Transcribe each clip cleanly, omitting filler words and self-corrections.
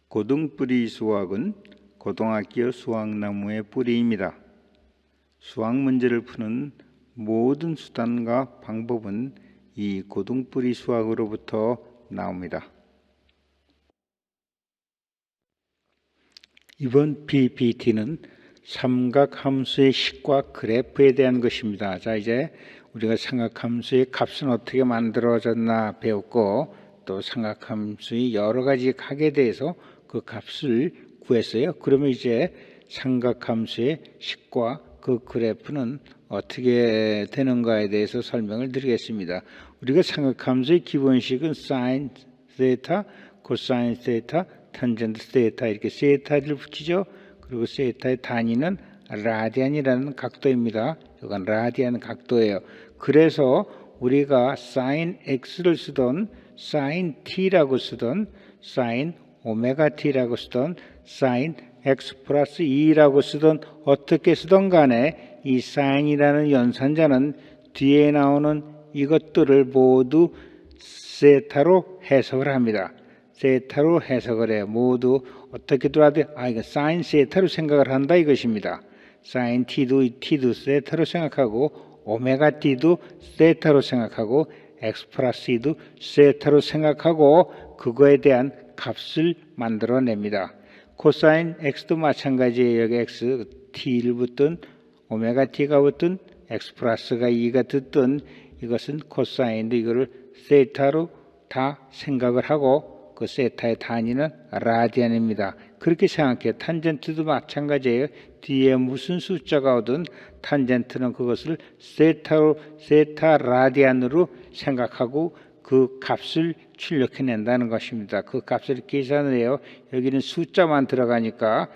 고등뿌리 수학은 고등학교 수학나무의 뿌리입니다. 수학 문제를 푸는 모든 수단과 방법은 이 고등뿌리 수학으로부터 나옵니다. 이번 PPT는 삼각함수의 식과 그래프에 대한 것입니다. 자, 이제 우리가 삼각함수의 값은 어떻게 만들어졌나 배웠고, 또 삼각함수의 여러 가지 각에 대해서 그 값을 구했어요. 그러면 이제 삼각함수의 식과 그 그래프는 어떻게 되는가에 대해서 설명을 드리겠습니다. 우리가 삼각함수의 기본식은 사인 세타, 코사인 세타, 탄젠트 세타 이렇게 세타를 붙이죠. 그리고 세타의 단위는 라디안이라는 각도입니다. 이건 라디안 각도예요. 그래서 우리가 사인 x를 쓰던 사인 t라고 쓰던 사인 오메가 t라고 쓰던 사인 x 플러스 2라고 쓰던 어떻게 쓰던 간에 이 사인이라는 연산자는 뒤에 나오는 이것들을 모두 세타로 해석을 합니다. 세타로 해석을 해요. 모두 어떻게 들어와도 이거 사인 세타로 생각을 한다 이것입니다. 사인 t도 세타로 생각하고 오메가 t도 세타로 생각하고 x 플러스 2도 세타로 생각하고 그거에 대한 값을 만들어냅니다. 코사인 x도 마찬가지예요. 여기 x t를 붙든 오메가 t가 붙든 x 플러스가 2가 듣든 이것은 코사인도 이거를 세타로 다 생각을 하고 그 세타의 단위는 라디안입니다. 그렇게 생각해요. 탄젠트도 마찬가지예요. 뒤에 무슨 숫자가 오든 탄젠트는 그것을 세타 라디안으로 생각하고 그 값을 출력해낸다는 것입니다. 그 값을 계산을 해요. 여기는 숫자만 들어가니까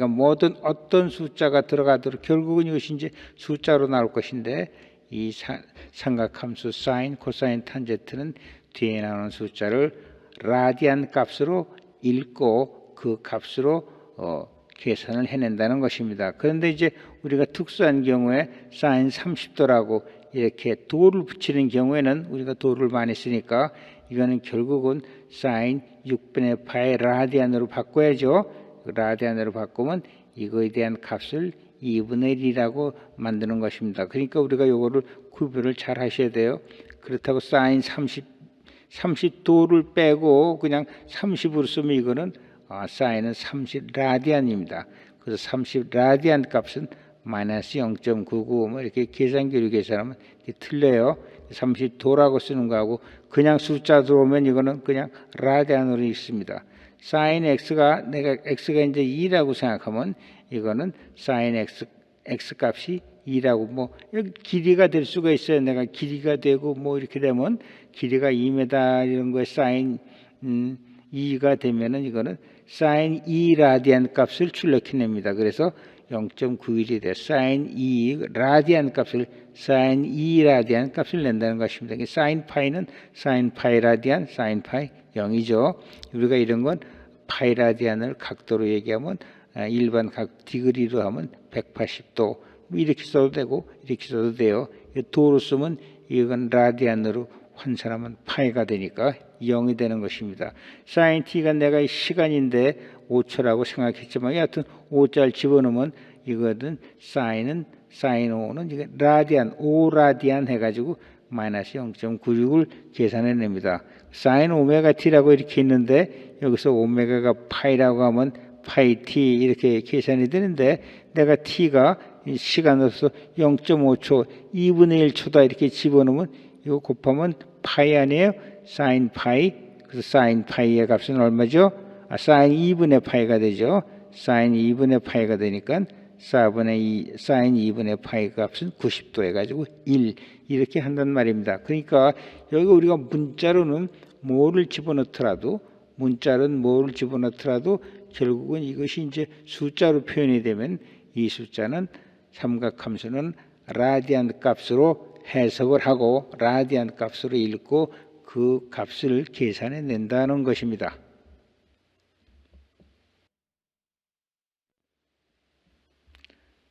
모든 어떤 숫자가 들어가도록 결국은 이것이 이제 숫자로 나올 것인데 이 삼각함수 사인, 코사인, 탄젠트는 뒤에 나오는 숫자를 라디안 값으로 읽고 그 값으로 계산을 해낸다는 것입니다. 그런데 이제 우리가 특수한 경우에 사인 30도라고 이렇게 도를 붙이는 경우에는 우리가 도를 많이 쓰니까 이거는 결국은 사인 6분의 파이 라디안으로 바꿔야죠. 라디안으로 바꾸면 이거에 대한 값을 2분의 1이라고 만드는 것입니다. 그러니까 우리가 이거를 구별을 잘 하셔야 돼요. 그렇다고 사인 30도를 빼고 그냥 30으로 쓰면 이거는 사인은 30 라디안입니다. 그래서 30 라디안 값은 마이너스 0.99 뭐 이렇게 계산기로 계산하면 틀려요. 30도라고 쓰는 거하고 그냥 숫자 들어오면 이거는 그냥 라디안으로 읽습니다. 사인 x가 x가 이제 2라고 생각하면 이거는 사인 x 값이 2라고 뭐 길이가 될 수가 있어요. 내가 길이가 되고 뭐 이렇게 되면 길이가 2m 이런 거에 사인 2가 되면은 이거는 사인 2 라디안 값을 출력해냅니다. 그래서 0.91이 돼 사인 2 라디안 값을 사인 2 라디안 값을 낸다는 것입니다. 사인 파이는 사인 파이 라디안, 사인 파이 0이죠. 우리가 이런 건 파이 라디안을 각도로 얘기하면 일반 각 디그리로 하면 180도 이렇게 써도 되고 이렇게 써도 돼요. 도로 쓰면 이건 라디안으로 환산하면 파이가 되니까 0이 되는 것입니다. 사인 t가 내가 시간인데 5초라고 생각했지만 여하튼 5자를 집어넣으면 이거는 사인 5는 이게 라디안 5라디안 해가지고 마이너스 0.96을 계산해냅니다. 사인 오메가 t라고 이렇게 있는데 여기서 오메가가 파이라고 하면 파이 t 이렇게 계산이 되는데 내가 t가 시간으로서 0.5초 2분의 1초다 이렇게 집어넣으면 이거 곱하면 파이 아니에요? 사인 파이. 그래서 사인 파이의 값은 얼마죠? 사인 2분의 파이가 되죠. 사인 2분의 파이가 되니까 사인 2분의 파이 값은 90도 해가지고 1 이렇게 한단 말입니다. 그러니까 여기 우리가 문자로는 뭐를 집어넣더라도 결국은 이것이 이제 숫자로 표현이 되면 이 숫자는 삼각함수는 라디안 값으로 해석을 하고 라디안 값으로 읽고 그 값을 계산해 낸다는 것입니다.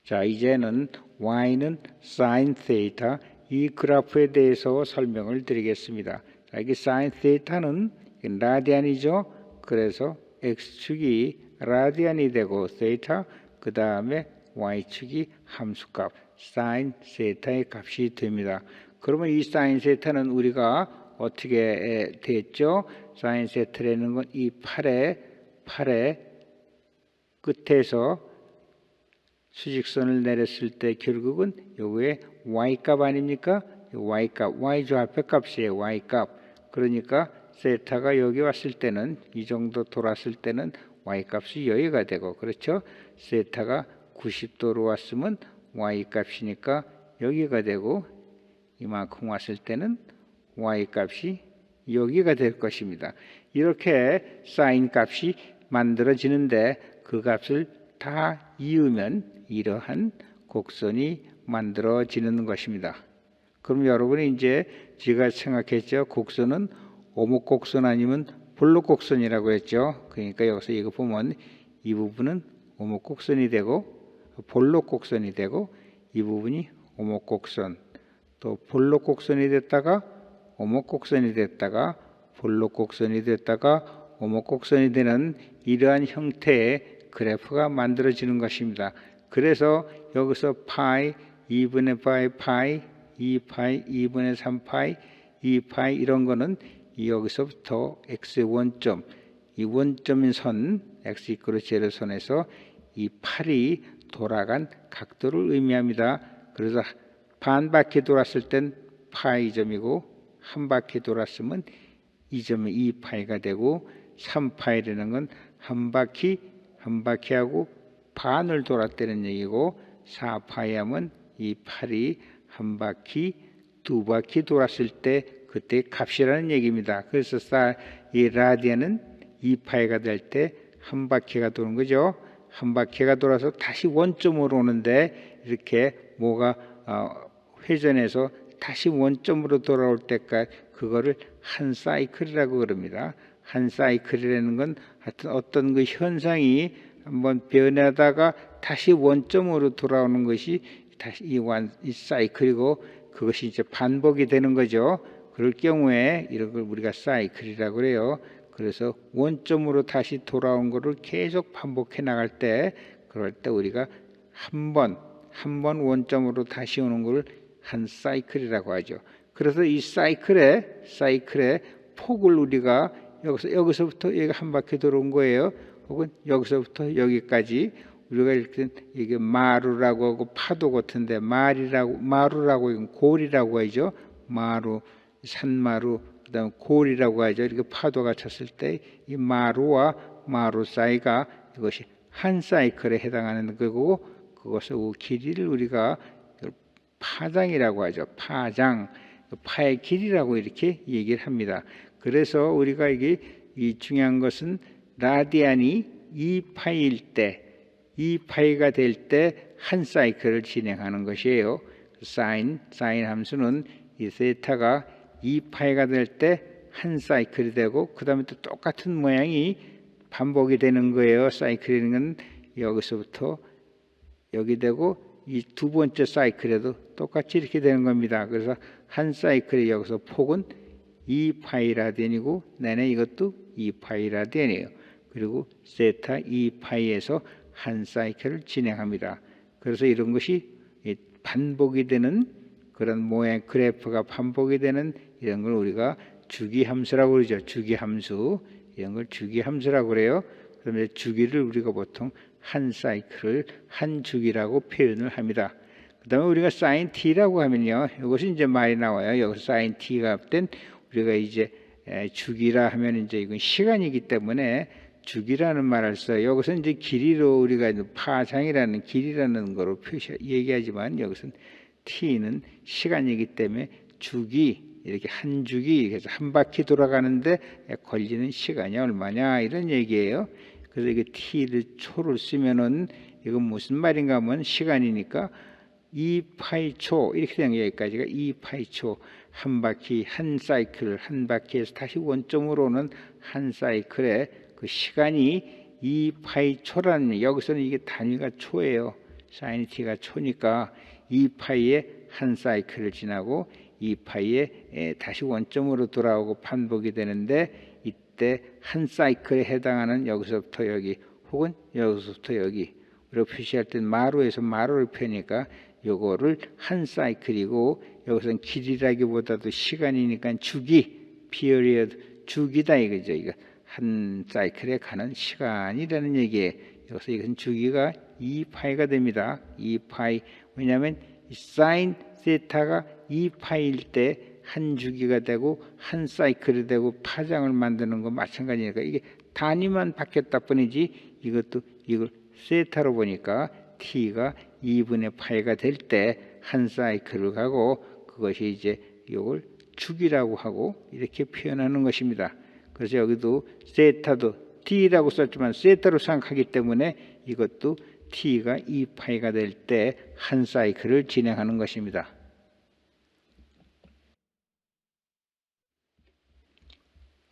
자, 이제는 y는 sin 세타 이 그래프에 대해서 설명을 드리겠습니다. 자, 이게 sin 세타는 라디안이죠. 그래서 x축이 라디안이 되고 세타 그 다음에 y축이 함수값 사인 세타의 값이 됩니다. 그러면 이 사인 세타는 우리가 어떻게 됐죠? 사인 세타라는 건 이 팔의 끝에서 수직선을 내렸을 때 결국은 요게 y값 아닙니까? y값, y좌표 값이에요. y값. 그러니까 세타가 여기 왔을 때는 이 정도 돌았을 때는 y값이 여기가 되고 그렇죠? 세타가 90도로 왔으면 y값이니까 여기가 되고 이만큼 왔을 때는 y값이 여기가 될 것입니다. 이렇게 사인 값이 만들어지는데 그 값을 다 이으면 이러한 곡선이 만들어지는 것입니다. 그럼 여러분이 이제 제가 생각했죠. 곡선은 오목곡선 아니면 볼록곡선이라고 했죠. 그러니까 여기서 이거 보면 이 부분은 오목곡선이 되고 볼록곡선이 되고 이 부분이 오목곡선 또 볼록곡선이 됐다가 오목곡선이 됐다가 볼록곡선이 됐다가 오목곡선이 되는 이러한 형태의 그래프가 만들어지는 것입니다. 그래서 여기서 파이, 2분의 파이, 2파이, 2분의 3파이, 2파이 이런 거는 여기서부터 x의 원점, 이 원점인 선, x 이퀄 제로선에서 이 팔이 돌아간 각도를 의미합니다. 그래서 반 바퀴 돌았을 땐 파이점이고 한 바퀴 돌았으면 이 점이 2파이가 되고 3파이라는 건 한 바퀴하고 반을 돌았다는 얘기고 4파이 하면 이 팔이 한 바퀴, 두 바퀴 돌았을 때 그때 값이라는 얘기입니다. 그래서 이 라디안은 2파이가 될 때 한 바퀴가 도는 거죠. 한 바퀴가 돌아서 다시 원점으로 오는데 이렇게 뭐가 회전해서 다시 원점으로 돌아올 때까지 그거를 한 사이클이라고 그럽니다. 한 사이클이라는 건 하여튼 어떤 그 현상이 한번 변하다가 다시 원점으로 돌아오는 것이 다시 이 사이클이고 그것이 이제 반복이 되는 거죠. 그럴 경우에 이런 걸 우리가 사이클이라고 그래요. 그래서 원점으로 다시 돌아온 것을 계속 반복해 나갈 때 그럴 때 우리가 한 번 원점으로 다시 오는 걸 한 사이클이라고 하죠. 그래서 이 사이클의 폭을 우리가 여기서부터 여기 한 바퀴 돌아온 거예요. 혹은 여기서부터 여기까지 우리가 이렇게 이게 마루라고 하고 파도 같은데 마루라고 이건 골이라고 하죠. 마루, 산마루, 그다음 골이라고 하죠. 이렇게 파도가 쳤을 때 이 마루와 마루 사이가 이것이 한 사이클에 해당하는 거고 그것의 길이를 우리가 파장이라고 하죠. 파장, 파의 길이라고 이렇게 얘기를 합니다. 그래서 우리가 이게 이 중요한 것은 라디안이 2파이일 때, 2파이가 될 때 한 사이클을 진행하는 것이에요. 사인 함수는 이 세타가 2파이가 될 때 한 사이클이 되고 그 다음에 또 똑같은 모양이 반복이 되는 거예요. 사이클이라는 건 여기서부터 여기 되고 이 두 번째 사이클에도 똑같이 이렇게 되는 겁니다. 그래서 한 사이클이 여기서 폭은 2파이 라디안이고 내내 이것도 2파이 라디안이에요. 그리고 세타 2파이에서 한 사이클을 진행합니다. 그래서 이런 것이 반복이 되는 그런 모양 그래프가 반복이 되는 이런 걸 우리가 주기함수라고 그러죠. 주기함수 이런 걸 주기함수라고 그래요. 그러면 주기를 우리가 보통 한 사이클을 한 주기라고 표현을 합니다. 그 다음에 우리가 사인 t라고 하면요. 이것이 이제 말이 나와요. 여기서 사인 t가 된 우리가 이제 주기라 하면 이제 이건 시간이기 때문에 주기라는 말을 써요. 여기서 이제 길이로 우리가 파장이라는 길이라는 거로 얘기하지만 여기서는 t는 시간이기 때문에 주기 이렇게 한 주기 그래서 한 바퀴 돌아가는데 걸리는 시간이 얼마냐 이런 얘기예요. 그래서 이게 t를 초를 쓰면은 이건 무슨 말인가 하면 시간이니까 2파이 초 이렇게 되는 게 여기까지가 2파이 초 한 바퀴 한 사이클 한 바퀴에서 다시 원점으로 오는 한 사이클의 그 시간이 2파이 초라는 여기서는 이게 단위가 초예요. 사인 t가 초니까 2파이에 한 사이클을 지나고 2파이에 다시 원점으로 돌아오고 반복이 되는데, 이때 한 사이클에 해당하는 여기서부터 여기 혹은 여기서부터 여기, 우리가 표시할 때 마루에서 마루를 펴니까 요거를 한 사이클이고, 여기서는 길이라기보다도 시간이니까 주기, period, 주기다 이거죠. 이거 한 사이클에 가는 시간이라는 얘기예요. 여기서 이것은 주기가 2파이가 됩니다. 2파이. 왜냐하면 사인 세타가 2파이일 때 한 주기가 되고 한 사이클이 되고 파장을 만드는 거 마찬가지니까, 이게 단위만 바뀌었다 뿐이지, 이것도 이걸 세타로 보니까 t가 2분의 파이가 될 때 한 사이클을 가고, 그것이 이제 이걸 주기라고 하고 이렇게 표현하는 것입니다. 그래서 여기도 세타도 t라고 썼지만 세타로 생각하기 때문에 이것도 t가 2파이가 될 때 한 사이클을 진행하는 것입니다.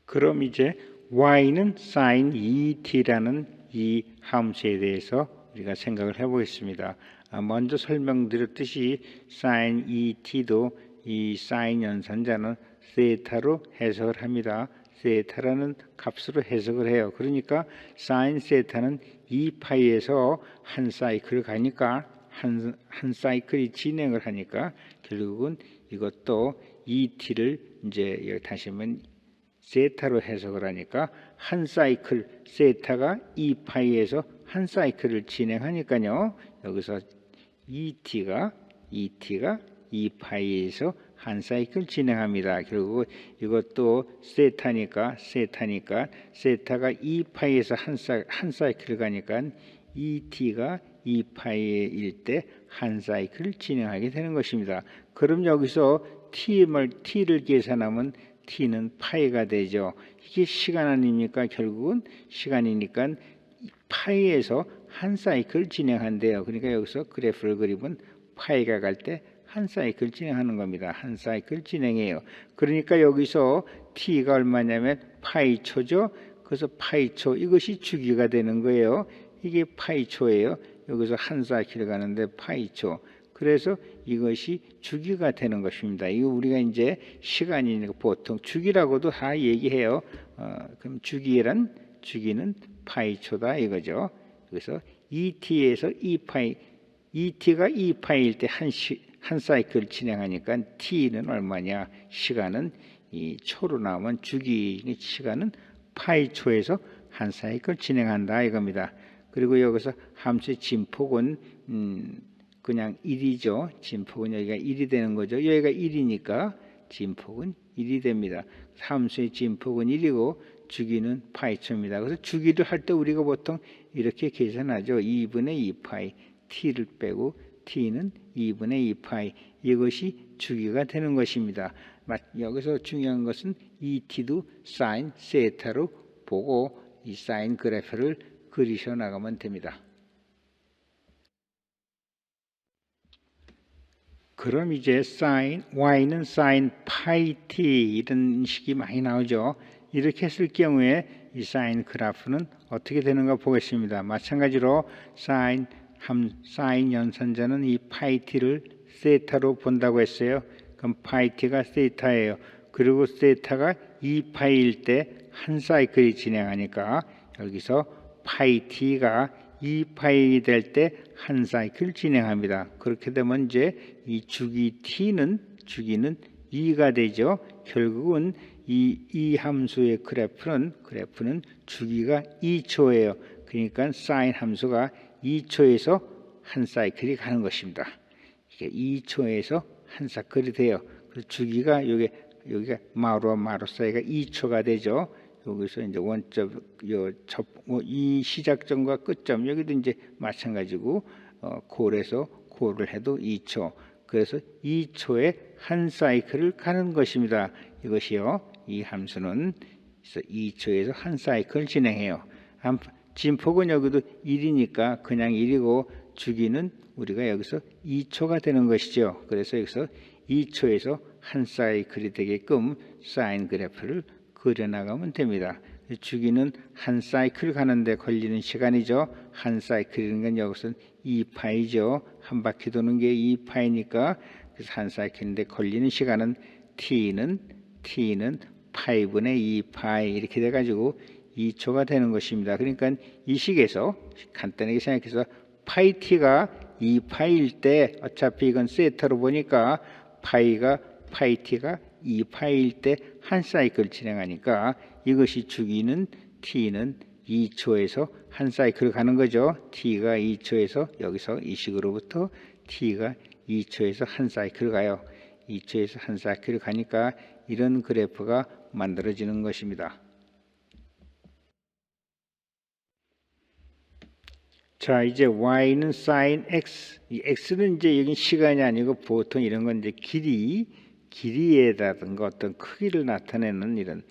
그럼 이제 y는 sin 2t라는 이 함수에 대해서 우리가 생각을 해보겠습니다. 먼저 설명드렸듯이 sin 2t도 이 sin 연산자는 세타로 해석을 합니다. 세타라는 값으로 해석을 해요. 그러니까 sin 세타는 2파이에서 한 사이클 가니까 한 사이클이 진행을 하니까 결국은 이것도 2t를 이제 여기 다시 하면 세타로 해석을 하니까 한 사이클, 세타가 2파이에서 한 사이클을 진행하니까요. 여기서 2t가 2파이에서 한 사이클 진행합니다. 결국 이것도 세타가 2파이에서 한 사이클 가니까 2t가 2파이일 때 한 사이클을 진행하게 되는 것입니다. 그럼 여기서 t를 계산하면 t는 파이가 되죠. 이게 시간 아닙니까? 결국은 시간이니까 파이에서 한 사이클 진행한대요. 그러니까 여기서 그래프를 그리면 파이가 갈 때 한 사이클 진행하는 겁니다. 한 사이클 진행해요. 그러니까 여기서 t가 얼마냐면 파이초죠. 그래서 파이초, 이것이 주기가 되는 거예요. 이게 파이초예요. 여기서 한 사이클 가는데 파이초. 그래서 이것이 주기가 되는 것입니다. 이거 우리가 이제 시간이니까 보통 주기라고도 다 얘기해요. 그럼 주기는 파이초다 이거죠. 그래서 2t에서 2파이, 2t가 2파이일 때 한 사이클 진행하니까 t는 얼마냐? 시간은 이 초로 나오면 주기 시간은 파이초에서 한 사이클 진행한다 이겁니다. 그리고 여기서 함수의 진폭은 그냥 1이죠. 진폭은 여기가 1이 되는 거죠. 여기가 1이니까 진폭은 1이 됩니다. 함수의 진폭은 1이고 주기는 파이초입니다. 그래서 주기를 할 때 우리가 보통 이렇게 계산하죠. 2분의 2파이, t를 빼고 t는 2분의 2파이. 이것이 주기가 되는 것입니다. 여기서 중요한 것은 이 t도 사인 세타로 보고 이 사인 그래프를 그리셔 나가면 됩니다. 그럼 이제 y는 sin 파이 t 이런 식이 많이 나오죠. 이렇게 했을 경우에 이 사인 그래프는 어떻게 되는가 보겠습니다. 마찬가지로 사인 연산자는 이 파이 t를 세타로 본다고 했어요. 그럼 파이 t가 세타예요. 그리고 세타가 2파이일 때 한 사이클이 진행하니까 여기서 파이 t가 2파이 될 때 한 사이클 진행합니다. 그렇게 되면 이제 이 주기는 2가 되죠. 결국은 이 함수의 그래프는 주기가 2초예요. 그러니까 사인 함수가 2초에서 한 사이클이 가는 것입니다. 이게 2초에서 한 사이클이 돼요. 그래서 주기가 여기가 마루와 마루 사이가 2초가 되죠. 여기서 이제 원점 이 시작점과 끝점 여기도 이제 마찬가지고 골에서 골을 해도 2초. 그래서 2초에 한 사이클을 가는 것입니다. 이것이요. 이 함수는 2초에서 한 사이클 진행해요. 진폭은 여기도 1이니까 그냥 1이고 주기는 우리가 여기서 2초가 되는 것이죠. 그래서 여기서 2초에서 한 사이클이 되게끔 사인 그래프를 그려나가면 됩니다. 주기는 한 사이클 가는데 걸리는 시간이죠. 한 사이클이라는 건 여기서는 2파이죠. 한 바퀴 도는 게 2파이니까 그래서 한 사이클인데 걸리는 시간은 t는 5분의 2 파이 이렇게 돼가지고 2초가 되는 것입니다. 그러니까 이 식에서 간단하게 생각해서 파이 t가 2파이일 때 어차피 이건 세타로 보니까 파이 t가 2파이일 때 한 사이클 진행하니까 이것이 주기는 t는 2초에서 한 사이클 가는 거죠. t가 2초에서 여기서 이 식으로부터 t가 2초에서 한 사이클 가요. 2초에서 한 사이클 가니까 이런 그래프가 만들어지는 것입니다. 자, 이제 y는 sin x. 이 x는 이제 여기 시간이 아니고 보통 이런 건 이제 길이에다든가 어떤 크기를 나타내는 이런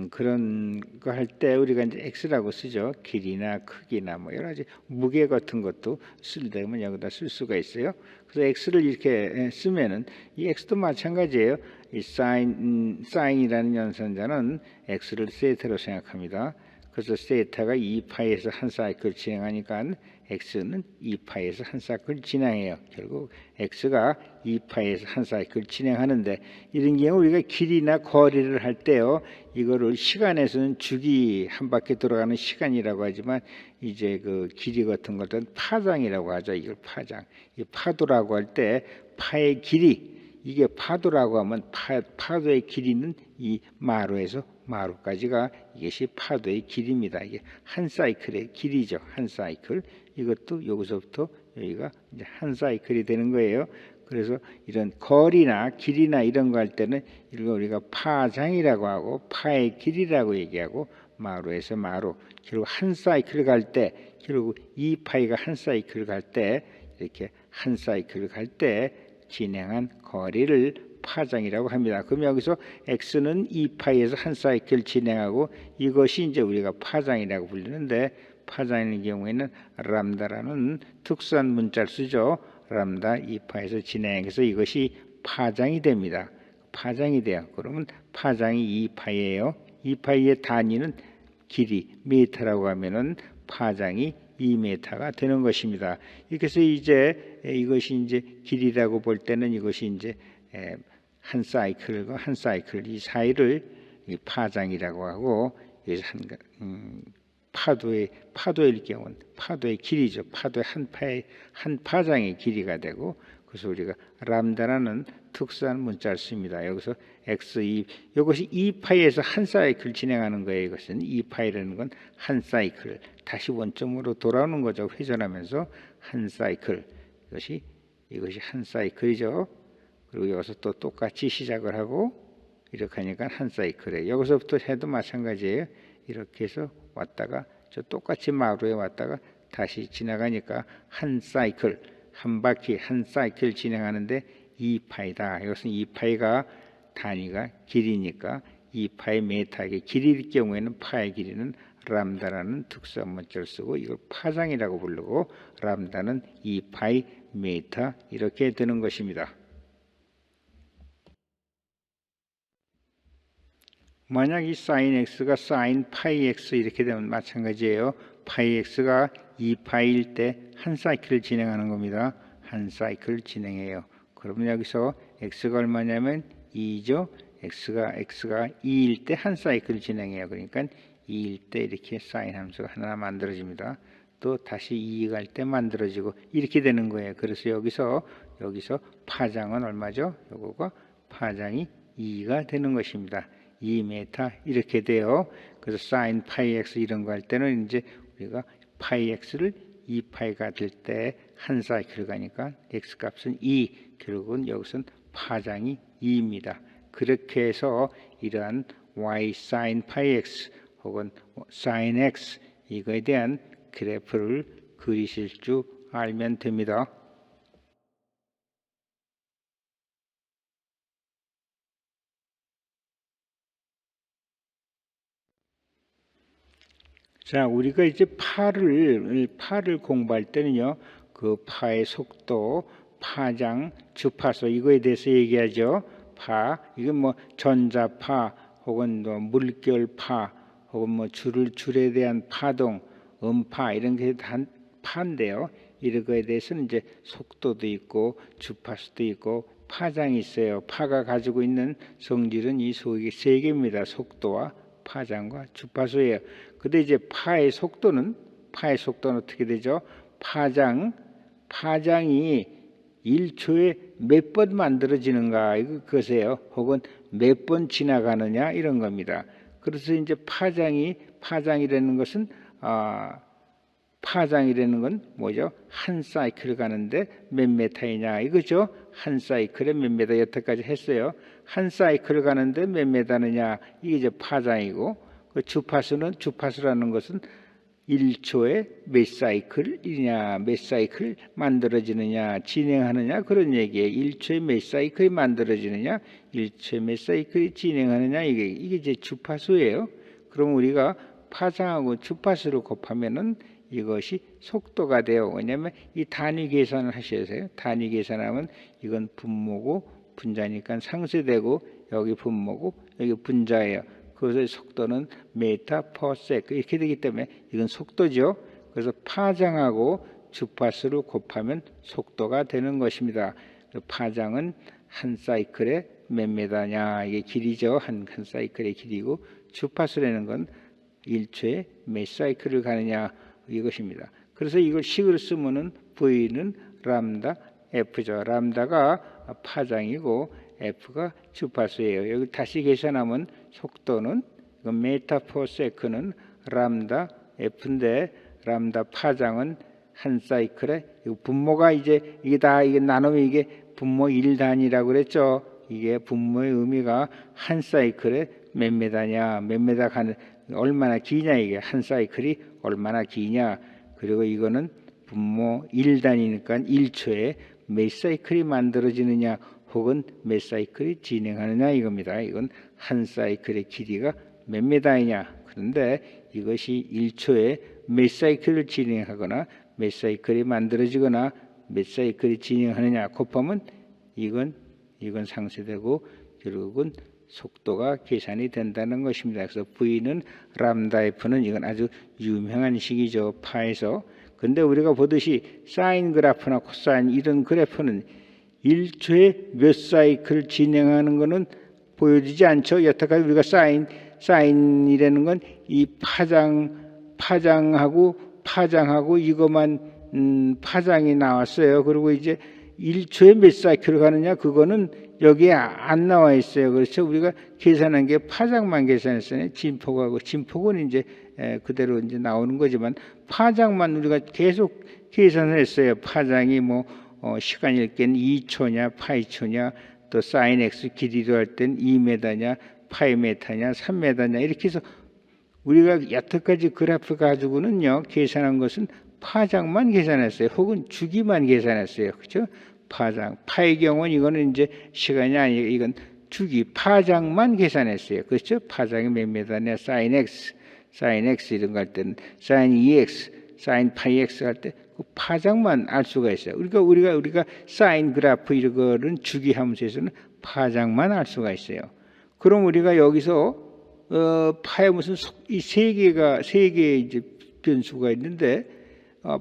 그런 거 할 때 우리가 이제 x라고 쓰죠. 길이나 크기나 뭐 여러 가지 무게 같은 것도 쓸 때면 여기다 쓸 수가 있어요. 그래서 x를 이렇게 쓰면은 이 x도 마찬가지예요. 이 사인이라는 연산자는 x를 세타로 생각합니다. 그래서 세타가 2파이에서 한 사이클 진행하니까 x는 2파이에서 한 사이클 진행해요. 결국 x가 2파이에서 한 사이클 진행하는데 이런 경우 우리가 길이나 거리를 할 때요. 이거를 시간에서는 주기 한 바퀴 돌아가는 시간이라고 하지만 이제 그 길이 같은 것들은 파장이라고 하죠. 이걸 파장. 이 파도라고 할 때 파의 길이 이게 파도라고 하면 파도의 길이는 이 마루에서 마루까지가 이것이 파도의 길이입니다. 이게 한 사이클의 길이죠. 한 사이클. 이것도 여기서부터 여기가 이제 한 사이클이 되는 거예요. 그래서 이런 거리나 길이나 이런 거 할 때는 이걸 우리가 파장이라고 하고 파의 길이라고 얘기하고 마루에서 마루. 결국 한 사이클 갈 때 결국 2파이가 한 사이클 갈 때 이렇게 한 사이클 갈 때 진행한 거리를 파장이라고 합니다. 그럼 여기서 x는 2파이에서 한 사이클 진행하고 이것이 이제 우리가 파장이라고 부르는데 파장의 경우에는 람다라는 특수한 문자를 쓰죠. 람다 2파에서 진행해서 이것이 파장이 됩니다. 파장이 돼요. 그러면 파장이 2파이예요. 2파이의 단위는 길이 미터라고 하면은 파장이 2m가 되는 것입니다. 그래서 이제 이것이 이제 길이라고 볼 때는 이것이 이제 한 사이클과 한 사이클 이 사이를 파장이라고 하고 파도의 경우는 파도의 길이죠. 파도의 한 파장의 길이가 되고 그래서 우리가 람다라는 특수한 문자를 씁니다. 여기서 x2 이것이 2파이에서 한 사이클 진행하는 거예요. 이것은 2파이라는 건 한 사이클 다시 원점으로 돌아오는 거죠. 회전하면서 한 사이클 이것이 한 사이클이죠. 그리고 여기서 또 똑같이 시작을 하고 이렇게 하니까 한 사이클이에요. 여기서부터 해도 마찬가지예요. 이렇게 해서 왔다가 저 똑같이 마루에 왔다가 다시 지나가니까 한 사이클 한 바퀴 한 사이클 진행하는데 2파이다. 이것은 2파이가 단위가 길이니까 2파이 메타의 길이일 경우에는 파의 길이는 람다라는 특수한 문자를 쓰고 이걸 파장이라고 부르고 람다는 2파이 메타 이렇게 되는 것입니다. 만약 이 sin x가 sin 파이 x 이렇게 되면 마찬가지예요. 파이 x가 2파이일 때 한 사이클을 진행하는 겁니다. 한 사이클 진행해요. 그러면 여기서 x가 얼마냐면 2죠. x가 2일 때 한 사이클 진행해요. 그러니까 2일 때 이렇게 sin 함수가 하나 만들어집니다. 또 다시 2 갈 때 만들어지고 이렇게 되는 거예요. 그래서 여기서 파장은 얼마죠? 요거가 파장이 2가 되는 것입니다. 2m 이렇게 돼요. 그래서 sin 파이 x 이런 거 할 때는 이제 우리가 파이 x를 2파이가 될 때 한 사이클 가니까 x 값은 2, 결국은 여기서는 파장이 2입니다. 그렇게 해서 이러한 y sin 파이 x 혹은 sin x 이거에 대한 그래프를 그리실 줄 알면 됩니다. 자, 우리가 이제 파를 공부할 때는요, 그 파의 속도, 파장, 주파수 이거에 대해서 얘기하죠. 이건 뭐 전자파 혹은 뭐 물결파 혹은 뭐 줄에 대한 파동, 음파 이런 게 다 파인데요. 이런 거에 대해서는 이제 속도도 있고 주파수도 있고 파장이 있어요. 파가 가지고 있는 성질은 이 세 개입니다. 속도와 파장과 주파수예요. 근데 이제 파의 속도는 어떻게 되죠? 파장이 1초에 몇 번 만들어지는가 그것이에요. 혹은 몇 번 지나가느냐 이런 겁니다. 그래서 이제 파장이라는 것은 파장이라는 건 뭐죠? 한 사이클 가는데 몇 메타이냐 이거죠. 한 사이클에 몇 메타 여태까지 했어요. 한 사이클 가는데 몇 메타느냐 이게 이제 파장이고, 그 주파수라는 것은 1초에 몇 사이클이냐, 몇 사이클 만들어지느냐, 진행하느냐 그런 얘기예요. 1초에 몇 사이클이 만들어지느냐, 1초에 몇 사이클이 진행하느냐 이게 이제 주파수예요. 그럼 우리가 파장하고 주파수를 곱하면은 이것이 속도가 돼요. 왜냐하면 이 단위 계산을 하셔야 돼요. 단위 계산하면 이건 분모고 분자니까 상쇄되고, 여기 분모고 여기 분자예요. 그것의 속도는 메타 퍼 세컨드 이렇게 되기 때문에 이건 속도죠. 그래서 파장하고 주파수를 곱하면 속도가 되는 것입니다. 파장은 한 사이클에 몇 메다냐 이게 길이죠. 한 사이클의 길이고, 주파수라는 건 1초에 몇 사이클을 가느냐 이것입니다. 그래서 이걸 식으로 쓰면은 V는 람다 F죠. 람다가 파장이고 F가 주파수예요. 여기 다시 계산하면 속도는 메타 퍼 세컨드는 람다 F인데, 람다 파장은 한 사이클에 분모가 이제 이게 나누면 이게 분모 1단위라고 그랬죠. 이게 분모의 의미가 한 사이클에 몇 메다냐, 몇 메다 가는 얼마나 기냐, 이게 한 사이클이 얼마나 기냐. 그리고 이거는 분모 1단위니까 1초에 몇 사이클이 만들어지느냐 혹은 몇 사이클이 진행하느냐 이겁니다. 이건 한 사이클의 길이가 몇 메다이냐. 그런데 이것이 1초에 몇 사이클을 진행하거나 몇 사이클이 만들어지거나 몇 사이클이 진행하느냐 곱하면 이건 상쇄되고 결국은 속도가 계산이 된다는 것입니다. 그래서 V는 람다 F는 이건 아주 유명한 식이죠. 파에서. 근데 우리가 보듯이 사인 그래프나 코사인 이런 그래프는 1초에 몇 사이클 진행하는 것은 보여지지 않죠. 여태까지 우리가 사인이라는 건 이 파장하고 이것만 파장이 나왔어요. 그리고 이제 1초에 몇 사이클을 가느냐 그거는 여기에 안 나와 있어요. 그렇죠? 우리가 계산한 게 파장만 계산했어요. 진폭은 이제 그대로 이제 나오는 거지만 파장만 우리가 계속 계산을 했어요. 파장이 시간일 땐 2초냐, 파이초냐, 또 사인 x 길이로 할 땐 2m냐, 파이메타냐, 3m냐 이렇게 해서 우리가 여태까지 그래프 가지고는요 계산한 것은 파장만 계산했어요. 혹은 주기만 계산했어요. 그렇죠? 파의 경우는 이거는 이제 시간이 아니고 이건 주기 파장만 계산했어요. 그렇죠? 파장이 몇 메다냐, 사인 x 이런 거 할 때는 사인 2x, 사인 파이 x 할 때 그 파장만 알 수가 있어요. 우리가 사인 그래프 이런 거는 주기 함수에서는 파장만 알 수가 있어요. 그럼 우리가 여기서 파에 무슨 이 세 개의 이제 변수가 있는데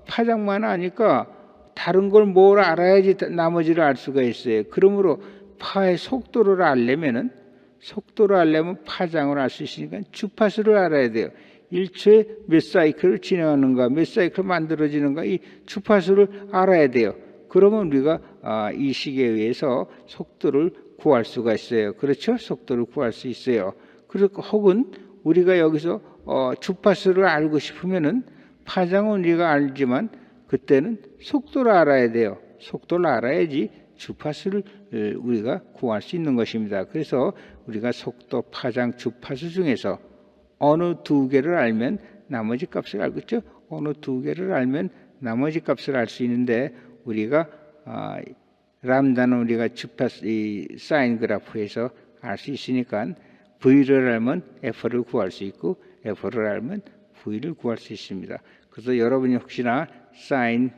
파장만 아니까 다른 걸 뭘 알아야지 나머지를 알 수가 있어요. 그러므로 파의 속도를 알려면 파장을 알 수 있으니까 주파수를 알아야 돼요. 1초에 몇 사이클을 진행하는가, 몇 사이클 만들어지는가 이 주파수를 알아야 돼요. 그러면 우리가 이 식에 의해서 속도를 구할 수가 있어요. 그렇죠? 속도를 구할 수 있어요. 그리고 혹은 우리가 여기서 주파수를 알고 싶으면은 파장은 우리가 알지만 그때는 속도를 알아야 돼요. 속도를 알아야지 주파수를 우리가 구할 수 있는 것입니다. 그래서 우리가 속도, 파장, 주파수 중에서 어느 두 개를 알면 나머지 값을 알겠죠? 어느 두 개를 알면 나머지 값을 알 수 있는데 우리가 람다는 우리가 주파수 이 사인 그래프에서 알 수 있으니까 V를 알면 F를 구할 수 있고 F를 알면 V를 구할 수 있습니다. 그래서 여러분이 혹시나 사인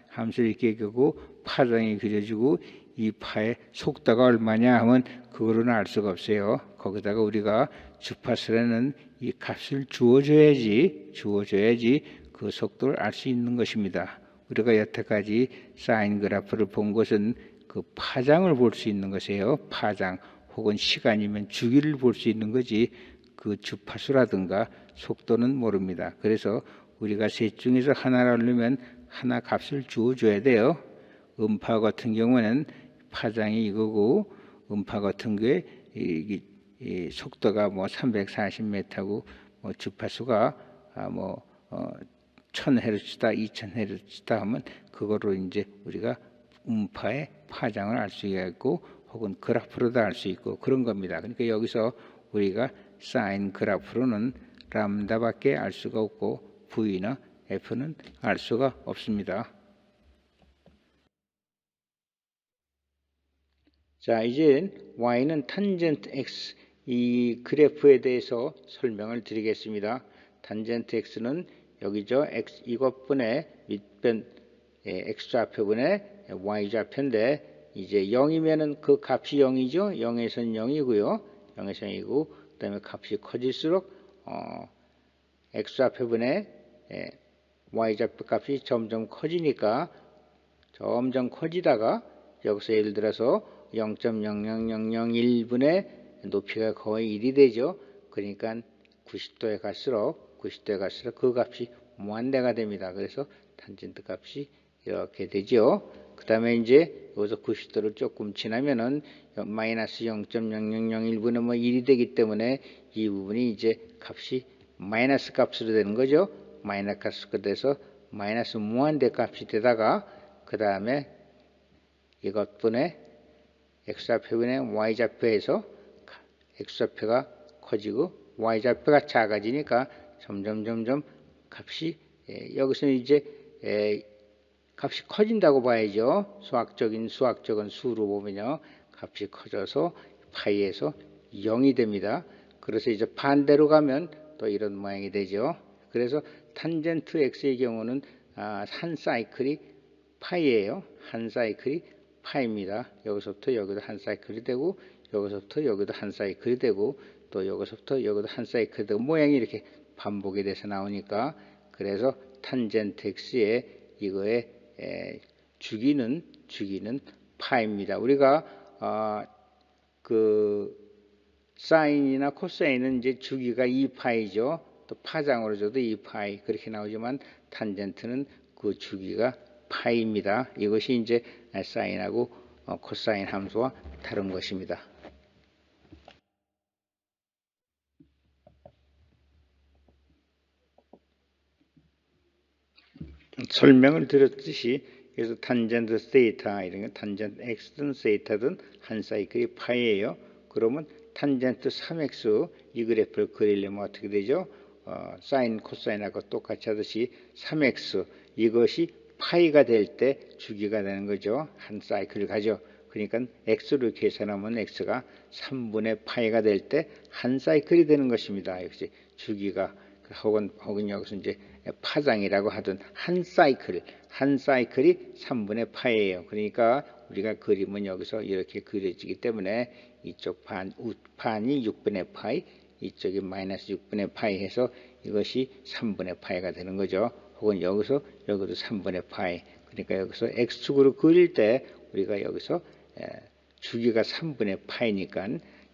함수를 이렇게 그리고 파장이 그려지고 이 파의 속도가 얼마냐 하면 그거로는 알 수가 없어요. 거기다가 우리가 주파수라는 이 값을 주어줘야지 그 속도를 알 수 있는 것입니다. 우리가 여태까지 사인 그래프를 본 것은 그 파장을 볼 수 있는 것이에요. 파장 혹은 시간이면 주기를 볼 수 있는 거지 그 주파수라든가 속도는 모릅니다. 그래서 우리가 셋 중에서 하나를 넣으면 하나 값을 주어줘야 돼요. 음파 같은 경우는 파장이 이거고 음파 같은 게 이 속도가 뭐 340m고 뭐 주파수가 1000Hz다, 2000Hz다 하면 그거로 이제 우리가 음파의 파장을 알 수 있고 혹은 그래프로도 알 수 있고 그런 겁니다. 그러니까 여기서 우리가 사인 그래프로는 람다밖에 알 수가 없고 V나 F는 알 수가 없습니다. 자, 이제 Y는 탄젠트 X 이 그래프에 대해서 설명을 드리겠습니다. 탄젠트 X는 여기죠. X 이것분의 밑변 X 좌표분의 Y 좌표인데 이제 0이면은 그 값이 0이죠. 0에서는 0이고요. 0에서 0이고 그다음에 값이 커질수록 X 좌표분의 Y 좌표 값이 점점 커지니까 점점 커지다가 여기서 예를 들어서 0.00001분의 높이가 거의 1이 되죠. 그러니까 90도에 갈수록 그 값이 무한대가 됩니다. 그래서 탄젠트 값이 이렇게 되죠. 그 다음에 이제 여기서 90도를 조금 지나면은 마이너스 0.0001분의 1이 되기 때문에 이 부분이 이제 값이 마이너스 값으로 되는 거죠. 마이너스 값으로 돼서 마이너스 무한대 값이 되다가 그 다음에 이것분의 X좌표분의 Y좌표에서 X좌표가 커지고 Y좌표가 작아지니까 점점 값이 여기서 이제 값이 커진다고 봐야죠. 수학적인 수로 보면요. 값이 커져서 파이에서 0이 됩니다. 그래서 이제 반대로 가면 또 이런 모양이 되죠. 그래서 탄젠트 X의 경우는 한 사이클이 파이예요. 한 사이클이 파입니다. 여기서부터 여기도 한 사이클이 되고 여기서부터 여기도 한 사이클이 되고 또 여기서부터 여기도 한 사이클이 되고 모양이 이렇게 반복이 돼서 나오니까 그래서 탄젠트 X의 이거의 주기는 파입니다. 우리가 그 사인이나 코사인은 이제 주기가 2파이죠. 또 파장으로 줘도 2파이 그렇게 나오지만 탄젠트는 그 주기가 파이입니다. 이것이 이제 사인하고 코사인 함수와 다른 것입니다. 설명을 드렸듯이 그래서 탄젠트 세이타 이런 게 탄젠트 x든 세이타든 한 사이클이 파이예요. 그러면 탄젠트 3x 이 그래프를 그리려면 어떻게 되죠? 사인 코사인하고 똑같이 하듯이 3x 이것이 파이가 될 때 주기가 되는 거죠. 한 사이클을 가죠. 그러니까 x로 계산하면 x가 3분의 파이가 될 때 한 사이클이 되는 것입니다. 역시 주기가 혹은 여기서 이제 파장이라고 하던 한 사이클이 3분의 파이예요. 그러니까 우리가 그림은 여기서 이렇게 그려지기 때문에 이쪽 반이 6분의 파이, 이쪽이 마이너스 6분의 파이 해서 이것이 3분의 파이가 되는 거죠. 혹은 여기서 여기도 3분의 파이. 그러니까 여기서 x축으로 그릴 때 우리가 여기서 주기가 3분의 파이니까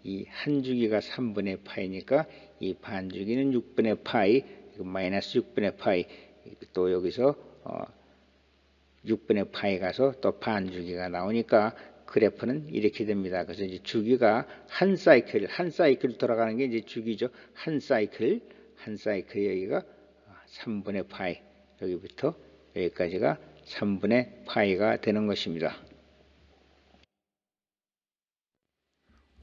이 한 주기가 3분의 파이니까 이 반주기는 6분의 파이, 마이너스 6분의 파이, 또 여기서 6분의 파이 가서 또 반주기가 나오니까 그래프는 이렇게 됩니다. 그래서 이제 주기가 한 사이클 돌아가는 게 이제 주기죠. 한 사이클 여기가 3분의 파이, 여기부터 여기까지가 3분의 파이가 되는 것입니다.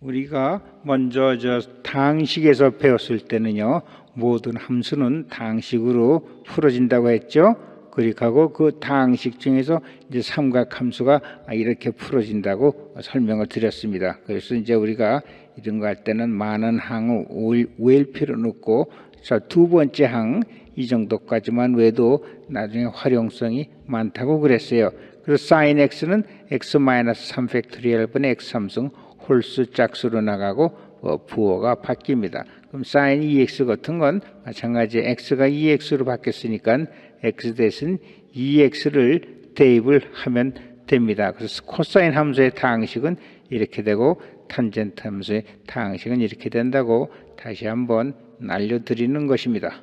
우리가 먼저 당식에서 배웠을 때는요, 모든 함수는 당식으로 풀어진다고 했죠. 그리고 그 당식 중에서 이제 삼각함수가 이렇게 풀어진다고 설명을 드렸습니다. 그래서 이제 우리가 이런 거 할 때는 많은 항을 외울 필요는 없고, 두 번째 항 이 정도까지만 외도 나중에 활용성이 많다고 그랬어요. 그래서 sin x는 x-3 팩토리얼분의 x3승 홀수 짝수로 나가고 부호가 바뀝니다. 그럼 sin 2x 같은 건 마찬가지 x가 2x로 바뀌었으니까 x 대신 2x를 대입을 하면 됩니다. 그래서 코사인 함수의 타항식은 이렇게 되고 탄젠트 함수의 타항식은 이렇게 된다고 다시 한번 알려드리는 것입니다.